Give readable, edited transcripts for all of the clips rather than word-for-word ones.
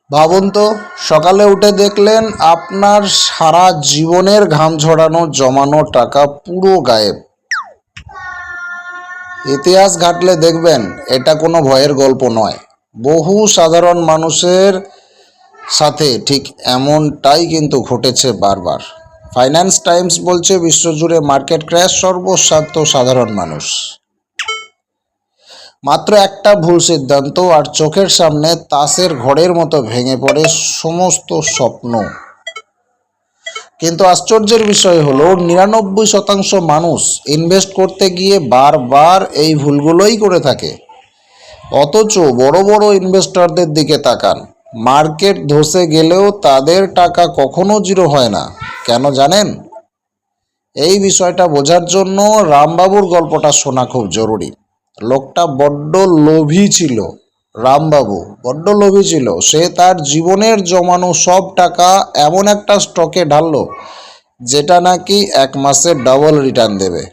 ভাবুন তো, সকালে উঠে দেখলেন আপনার সারা জীবনের ঘাম ঝরানো জমানো টাকা পুরো গায়েব। ইতিহাস ঘাটলে দেখবেন এটা কোনো ভয়ের গল্প নয়। বহু সাধারণ মানুষের সাথে ঠিক এমনটাই কিন্তু ঘটেছে বারবার। ফাইন্যান্স টাইমস বলছে বিশ্বজুড়ে মার্কেট ক্র্যাশ, সর্বস্বার্থ সাধারণ মানুষ। মাত্র একটা ভুল সিদ্ধান্ত আর চোখের সামনে তাসের ঘরের মতো ভেঙে পড়ে সমস্ত স্বপ্ন। কিন্তু আশ্চর্যের বিষয় হলো 99% মানুষ ইনভেস্ট করতে গিয়ে বারবার এই ভুলগুলোই করে থাকে। অথচ বড় বড় ইনভেস্টরদের দিকে তাকান, মার্কেট ধসে গেলেও তাদের টাকা কখনো জিরো হয় না। কেন জানেন? এই বিষয়টা বোঝার জন্য রামবাবুর গল্পটা শোনা খুব জরুরি। লোকটা বড্ড লোভী ছিল। রামবাবু বড্ড লোভী ছিল। সে তার জীবনের জমানো সব টাকা এমন একটা স্টকে ঢাললো যেটা নাকি 1 মাসে ডাবল রিটার্ন দেবে।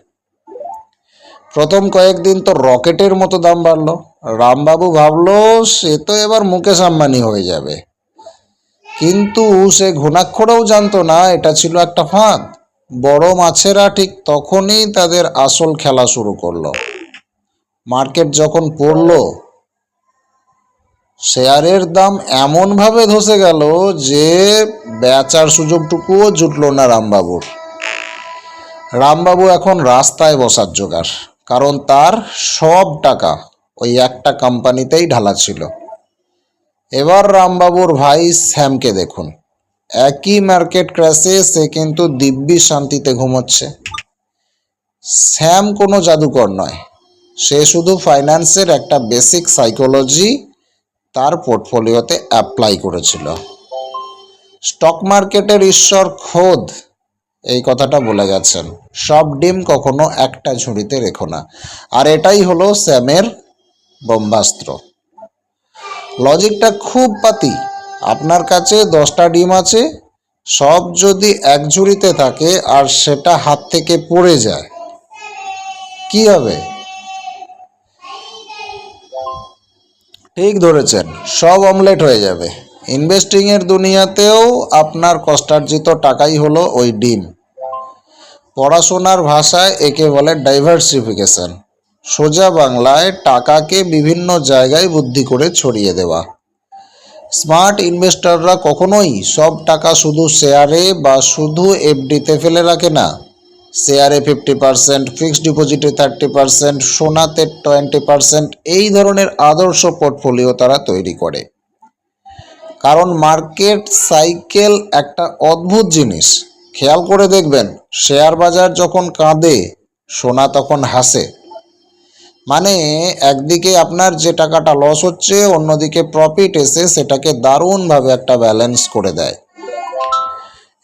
প্রথম কয়েকদিন তো রকেটের মতো দাম বাড়লো। রামবাবু ভাবলো সে তো এবার মুকেশ আম্বানি হয়ে যাবে। কিন্তু সে ঘুণাক্ষরেও জানতো না এটা ছিল একটা ফাঁদ। বড় মাছেরা ঠিক তখনই তাদের আসল খেলা শুরু করলো। মার্কেট যখন পড়লো, শেয়ারের দাম এমনভাবে ধসে গেল যে বেচার সুযোগটুকুও জুটলো না রামবাবুর। রামবাবু এখন রাস্তায় বসার জোগাড়, কারণ তার সব টাকা ওই একটা কোম্পানিতেই ঢালা ছিল। এবার রামবাবুর ভাই শ্যামকে দেখুন, একই মার্কেট ক্র্যাশে সে কিন্তু দিব্যি শান্তিতে ঘুমোচ্ছে। শ্যাম কোনো জাদুকর নয়, সে শুধু ফাইন্যান্সের একটা বেসিক সাইকোলজি তার পোর্টফোলিওতে অ্যাপ্লাই করেছিল। স্টক মার্কেটের ঈশ্বর খোদ এই কথাটা বলে গেছেন, সব ডিম কখনো একটা ঝুড়িতে রেখো না। আর এটাই হলো স্যামের ব্রহ্মাস্ত্র। লজিকটা খুব পাতি। আপনার কাছে 10টা ডিম আছে, সব যদি এক ঝুড়িতে থাকে আর সেটা হাত থেকে পড়ে যায়, কি হবে? ঠিক ধরেছেন, সব অমলেট হয়ে যাবে। ইনভেস্টিংয়ের দুনিয়াতেও আপনার কষ্টার্জিত টাকাই হলো ওই ডিম। পড়াশোনার ভাষায় একে বলে ডাইভার্সিফিকেশন। সোজা বাংলায় টাকাকে বিভিন্ন জায়গায় বুদ্ধি করে ছড়িয়ে দেওয়া। স্মার্ট ইনভেস্টররা কখনোই সব টাকা শুধু শেয়ারে বা শুধু এফডিতে ফেলে রাখে না। শেয়ারে 50%, ফিক্সড ডিপোজিটে 30%, সোনাতে 20%, এই ধরনের আদর্শ পোর্টফোলিও তারা তৈরি করে। কারণ মার্কেট সাইকেল একটা অদ্ভুত জিনিস। খেয়াল করে দেখবেন, শেয়ার বাজার যখন কাঁদে, সোনা তখন হাসে। মানে একদিকে আপনার যে টাকাটা লস হচ্ছে, অন্যদিকে প্রফিট এসে সেটাকে দারুণভাবে একটা ব্যালেন্স করে দেয়।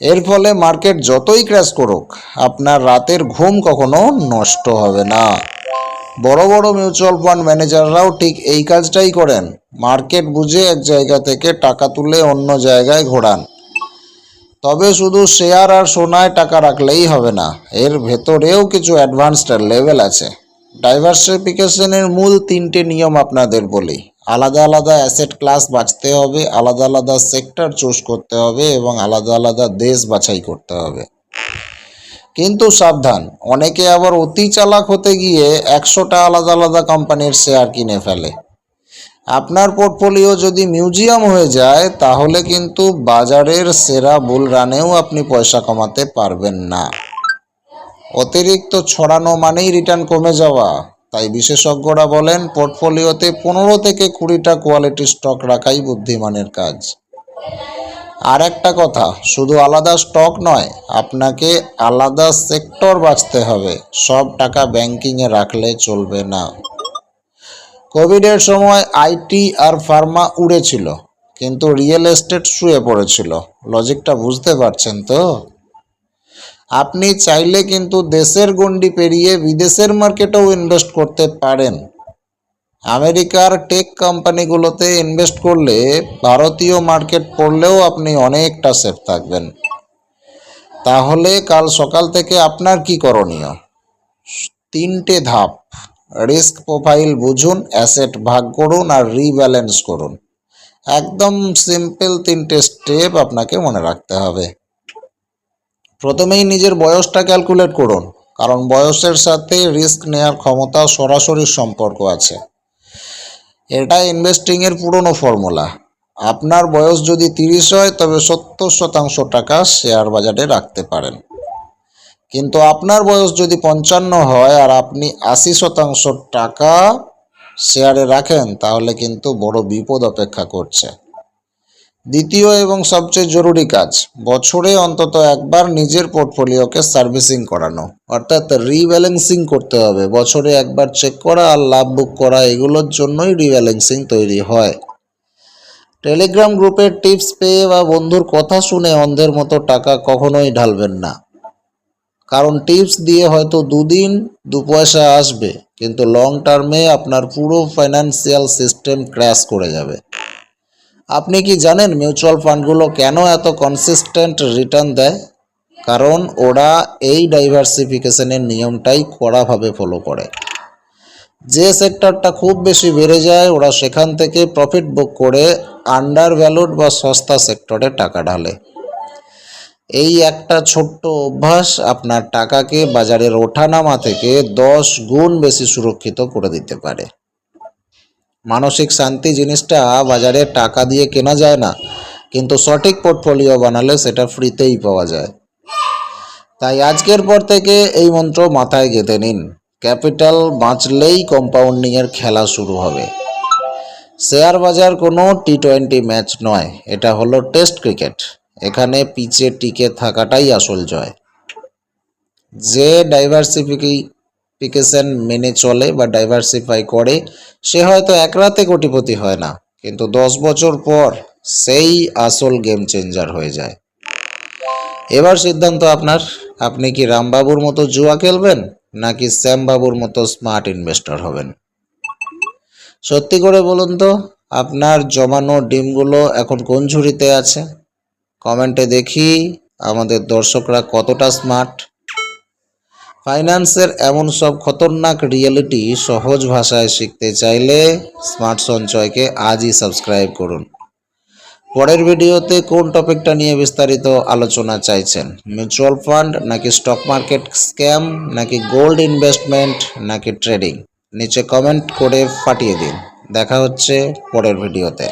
এর ফলে মার্কেট যতই ক্র্যাশ করুক, আপনার রাতের ঘুম কখনো নষ্ট হবে না। বড় বড় মিউচুয়াল ফান্ড ম্যানেজাররাও ঠিক এই কাজটাই করেন। মার্কেট বুঝে এক জায়গা থেকে টাকা তুলে অন্য জায়গায় ঘোরান। তবে শুধু শেয়ার আর সোনায় টাকা রাখলেই হবে না, এর ভেতরেও কিছু অ্যাডভান্সড লেভেল আছে। ডাইভার্সিফিকেশনের মূল 3টে নিয়ম আপনাদের বলি। আলাদা আলাদা অ্যাসেট ক্লাস বাছতে হবে, আলাদা আলাদা সেক্টর চুজ করতে হবে এবং আলাদা আলাদা দেশ বাছাই করতে হবে। কিন্তু সাবধান, অনেকে আবার অতি চালাক হতে গিয়ে 100টা আলাদা আলাদা কোম্পানির শেয়ার কিনে ফেলে। আপনার পোর্টফোলিও যদি মিউজিয়াম হয়ে যায়, তাহলে কিন্তু বাজারের সেরা বুল রানেও আপনি পয়সা কমাতে পারবেন না। অতিরিক্ত ছড়ানো মানেই রিটার্ন কমে যাওয়া। তাই বিশেষজ্ঞরা বলেন পোর্টফোলিওতে 15 থেকে 20টা কোয়ালিটি স্টক রাখাই বুদ্ধিমানের কাজ। আর একটা কথা, শুধু আলাদা স্টক নয়, আপনাকে আলাদা সেক্টর বাছতে হবে। সব টাকা ব্যাংকিংয়ে রাখলে চলবে না। কোভিডের সময় আইটি আর ফার্মা উড়েছিল, কিন্তু রিয়েল এস্টেট শুয়ে পড়েছিল। লজিকটা বুঝতে পারছেন তো? আপনি চাইলে কিন্তু দেশের গণ্ডি পেরিয়ে বিদেশের মার্কেটেও ইনভেস্ট করতে পারেন। আমেরিকার টেক কোম্পানিগুলোতে ইনভেস্ট করলে ভারতীয় মার্কেট পড়লেও আপনি অনেকটা সেফ থাকবেন। তাহলে কাল সকাল থেকে আপনার কি করণীয়? 3টে ধাপ। রিস্ক প্রোফাইল বুঝুন, অ্যাসেট ভাগ করুন আর রিব্যালেন্স করুন। একদম সিম্পল 3টে স্টেপ আপনাকে মনে রাখতে হবে। প্রথমেই নিজের বয়সটা ক্যালকুলেট করুন, কারণ বয়সের সাথে রিস্ক নেওয়ার ক্ষমতা সরাসরি সম্পর্ক আছে। এটা ইনভেস্টিংয়ের পুরনো ফর্মুলা। আপনার বয়স যদি 30 হয় তবে 70% টাকা শেয়ার বাজারে রাখতে পারেন, কিন্তু আপনার বয়স যদি 55 হয় আর আপনি 80% টাকা শেয়ারে রাখেন, তাহলে কিন্তু বড় বিপদ অপেক্ষা করছে। দ্বিতীয় এবং সবচেয়ে জরুরি কাজ, বছরে অন্তত একবার নিজের পোর্টফোলিওকে সার্ভিসিং করানো, অর্থাৎ রিব্যালেন্সিং করতে হবে। বছরে একবার চেক করা আর লাভ বুক করা, এগুলোর জন্যই রিব্যালেন্সিং তৈরি হয়। টেলিগ্রাম গ্রুপের টিপস পেয়ে বা বন্ধুর কথা শুনে অন্ধের মতো টাকা কখনোই ঢালবেন না, কারণ টিপস দিয়ে হয়তো দুদিন 2 পয়সা আসবে, কিন্তু লং টার্মে আপনার পুরো ফাইন্যান্সিয়াল সিস্টেম ক্র্যাশ করে যাবে। আপনি কি জানেন মিউচুয়াল ফান্ডগুলো কেন এত কনসিস্টেন্ট রিটার্ন দেয়? কারণ ওরা এই ডাইভার্সিফিকেশনের নিয়মটাই কড়াভাবে ফলো করে। যে সেক্টরটা খুব বেশি বেড়ে যায়, ওরা সেখান থেকে প্রফিট বুক করে আন্ডার ভ্যালুড বা সস্তা সেক্টরে টাকা ঢালে। এই একটা ছোট্ট অভ্যাস আপনার টাকাকে বাজারের ওঠানামা থেকে 10 গুণ বেশি সুরক্ষিত করে দিতে পারে। মানসিক শান্তি জিনিসটা বাজারে টাকা দিয়ে কেনা যায় না, কিন্তু সঠিক পোর্টফোলিও বানালে সেটা ফ্রিতেই পাওয়া যায়। তাই আজকের পর থেকে এই মন্ত্র মাথায় গেঁথে নিন, ক্যাপিটাল বাঁচলেই কম্পাউন্ডিংয়ের খেলা শুরু হবে। শেয়ার বাজার কোনো টি20 ম্যাচ নয়, এটা হলো টেস্ট ক্রিকেট। এখানে পিচে টিকে থাকাটাই আসল জয়। যে ডাইভার্সিফিকেশন মেনে চলে বা ডাইভার্সিফাই করে, সে হয়তো এক রাতে কোটিপতি হয় না, কিন্তু 10 বছর পর সেই আসল গেম চেঞ্জার হয়ে যায়। এবার সিদ্ধান্ত আপনার, আপনি কি রামবাবুর মতো জুয়া খেলবেন নাকি শ্যামবাবুর মতো স্মার্ট ইনভেস্টর হবেন? সত্যি করে বলুন তো, আপনার জমানো ডিমগুলো এখন কোন ঝুড়িতে আছে? কমেন্টে দেখি আমাদের দর্শকরা কতটা স্মার্ট। ফাইন্যান্সের এমন সব খতরনাক রিয়েলিটি সহজ ভাষায় শিখতে চাইলে স্মার্ট সঞ্চয়কে আজই সাবস্ক্রাইব করুন। পরের ভিডিওতে কোন টপিকটা নিয়ে বিস্তারিত আলোচনা চাইছেন? মিউচুয়াল ফান্ড নাকি স্টক মার্কেট স্ক্যাম, নাকি গোল্ড ইনভেস্টমেন্ট, নাকি ট্রেডিং? নিচে কমেন্ট করে ফাটিয়ে দিন। দেখা হচ্ছে পরের ভিডিওতে।